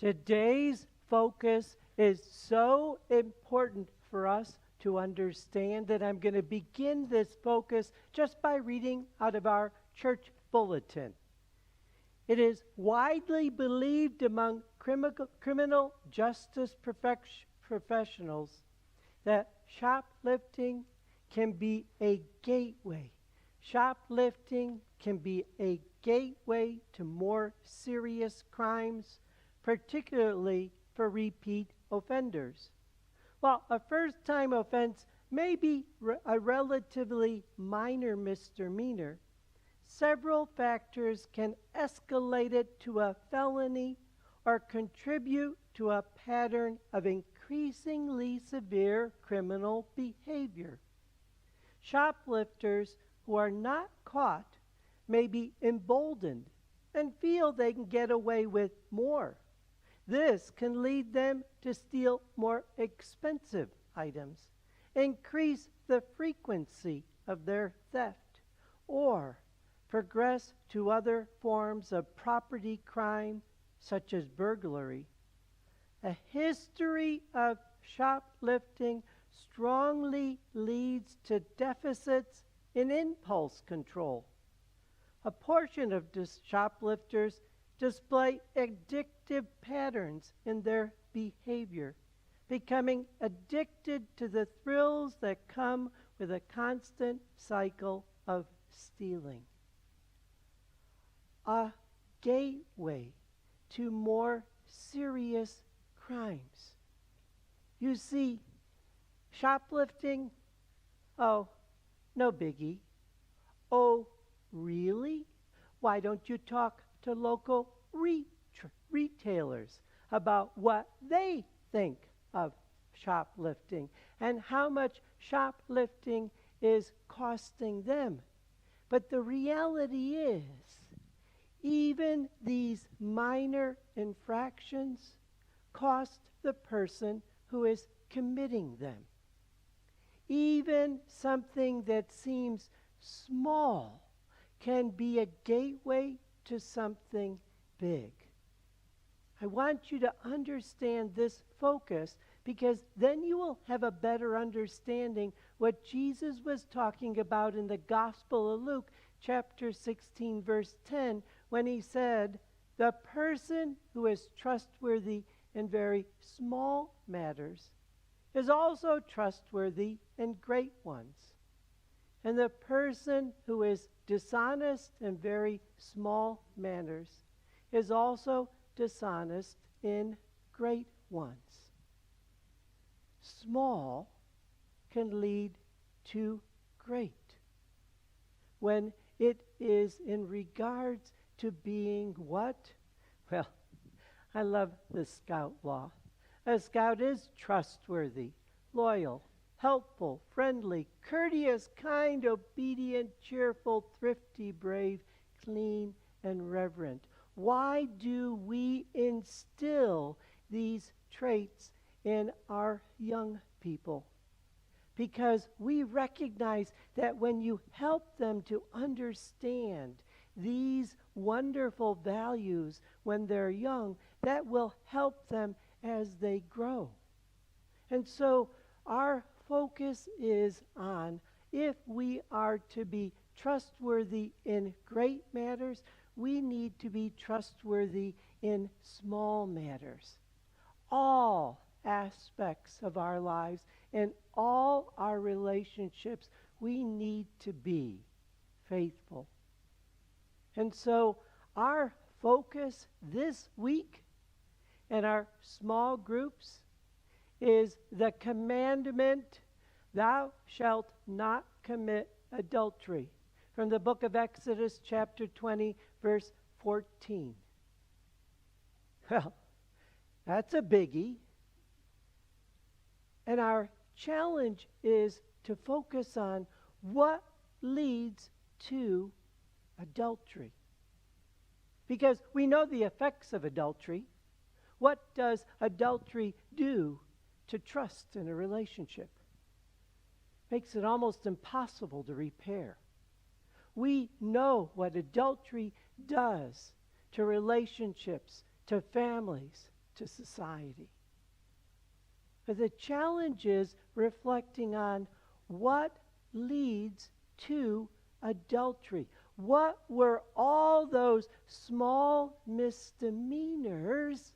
Today's focus is so important for us to understand that I'm going to begin this focus just by reading out of our church bulletin. It is widely believed among criminal justice professionals that shoplifting can be a gateway. Shoplifting can be a gateway to more serious crimes, particularly for repeat offenders. While a first-time offense may be a relatively minor misdemeanor, several factors can escalate it to a felony or contribute to a pattern of increasingly severe criminal behavior. Shoplifters who are not caught may be emboldened and feel they can get away with more. This can lead them to steal more expensive items, increase the frequency of their theft, or progress to other forms of property crime such as burglary. A history of shoplifting strongly leads to deficits in impulse control. A portion of shoplifters display addictive patterns in their behavior, becoming addicted to the thrills that come with a constant cycle of stealing. A gateway to more serious crimes. You see, shoplifting, oh, no biggie. Oh, really? Why don't you talk to local retailers about what they think of shoplifting and how much shoplifting is costing them? But the reality is, even these minor infractions cost the person who is committing them. Even something that seems small can be a gateway to something big. I want you to understand this focus because then you will have a better understanding what Jesus was talking about in the Gospel of Luke, chapter 16, verse 10, when he said, "The person who is trustworthy in very small matters is also trustworthy in great ones. And the person who is dishonest in very small matters is also dishonest in great ones." Small can lead to great when it is in regards to being what? Well, I love the Scout law. A Scout is trustworthy, loyal, helpful, friendly, courteous, kind, obedient, cheerful, thrifty, brave, clean, and reverent. Why do we instill these traits in our young people? Because we recognize that when you help them to understand these wonderful values when they're young, that will help them as they grow. And so our focus is on, if we are to be trustworthy in great matters, we need to be trustworthy in small matters. All aspects of our lives and all our relationships, we need to be faithful. And so our focus this week in our small groups is the commandment, "Thou shalt not commit adultery," from the book of Exodus chapter 20, verse 14. Well, that's a biggie. And our challenge is to focus on what leads to adultery. Because we know the effects of adultery. What does adultery do to trust in a relationship? Makes it almost impossible to repair. We know what adultery does to relationships, to families, to society. But the challenge is reflecting on what leads to adultery. What were all those small misdemeanors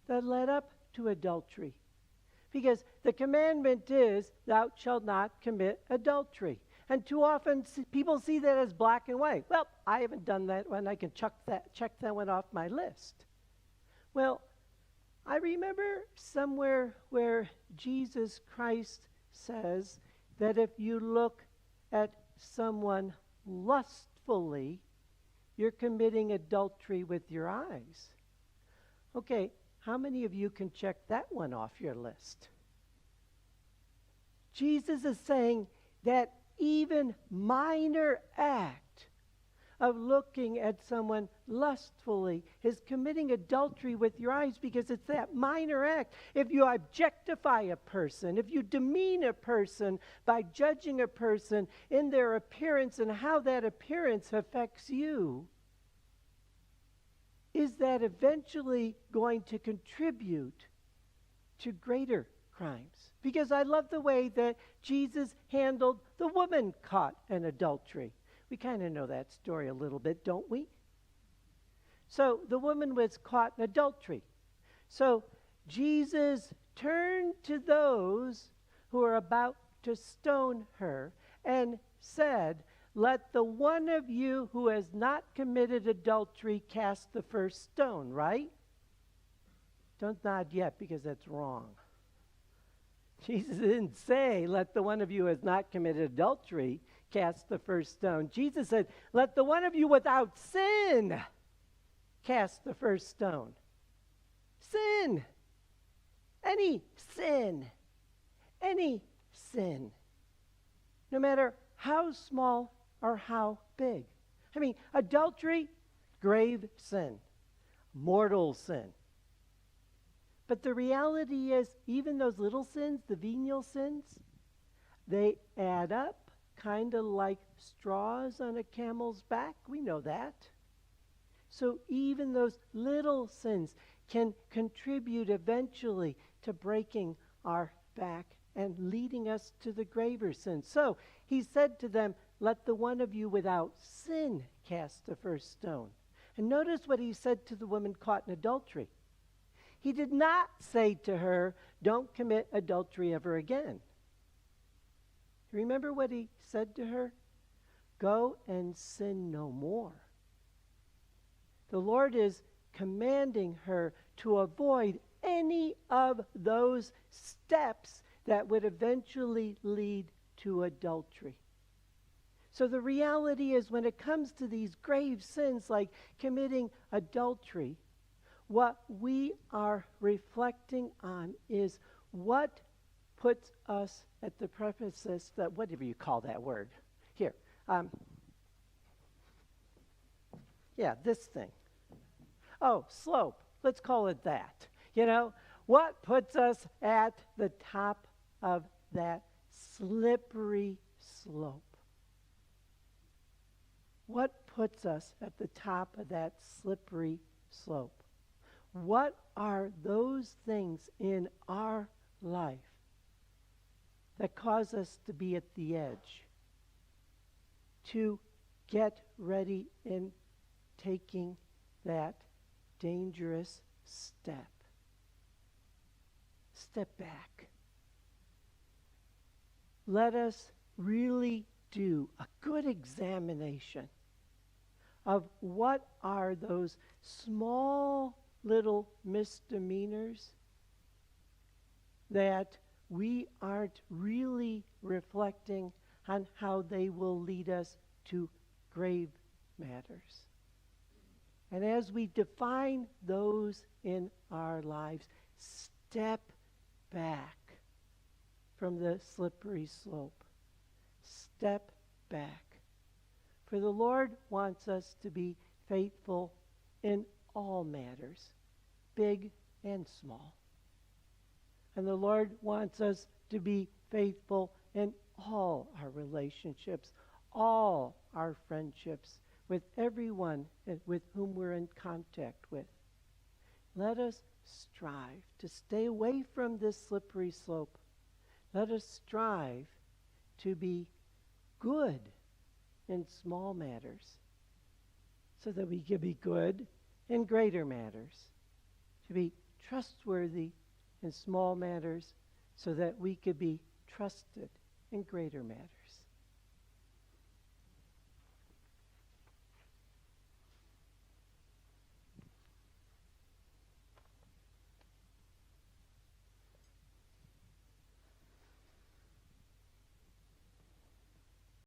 that led up to adultery? Because the commandment is, thou shalt not commit adultery. And too often people see that as black and white. Well, I haven't done that one. I can check that one off my list. Well, I remember somewhere where Jesus Christ says that if you look at someone lustfully, you're committing adultery with your eyes. Okay, how many of you can check that one off your list? Jesus is saying that even minor act of looking at someone lustfully is committing adultery with your eyes, because it's that minor act. If you objectify a person, if you demean a person by judging a person in their appearance and how that appearance affects you, is that eventually going to contribute to greater crimes? Because I love the way that Jesus handled the woman caught in adultery. We kind of know that story a little bit, don't we? So the woman was caught in adultery. So Jesus turned to those who were about to stone her and said, let the one of you who has not committed adultery cast the first stone, right? Don't nod yet, because that's wrong. Jesus didn't say, let the one of you who has not committed adultery cast the first stone. Jesus said, let the one of you without sin cast the first stone. Sin. Any sin. Any sin. No matter how small or how big. I mean, adultery, grave sin. Mortal sin. But the reality is, even those little sins, the venial sins, they add up kind of like straws on a camel's back. We know that. So even those little sins can contribute eventually to breaking our back and leading us to the graver sins. So he said to them, let the one of you without sin cast the first stone. And notice what he said to the woman caught in adultery. He did not say to her, don't commit adultery ever again. Remember what he said to her? Go and sin no more. The Lord is commanding her to avoid any of those steps that would eventually lead to adultery. So the reality is, when it comes to these grave sins like committing adultery, what we are reflecting on is what puts us at the premises, that whatever you call that word. Here. This thing. Oh, slope. Let's call it that. What puts us at the top of that slippery slope? What puts us at the top of that slippery slope? What are those things in our life that cause us to be at the edge, to get ready in taking that dangerous step? Step back. Let us really do a good examination of what are those small little misdemeanors that we aren't really reflecting on how they will lead us to grave matters. And as we define those in our lives, step back from the slippery slope. Step back. For the Lord wants us to be faithful in all matters, big and small. And the Lord wants us to be faithful in all our relationships, all our friendships, with everyone with whom we're in contact with. let us strive to stay away from this slippery slope. Let us strive to be good in small matters so that we can be good in greater matters. To be trustworthy in small matters so that we could be trusted in greater matters.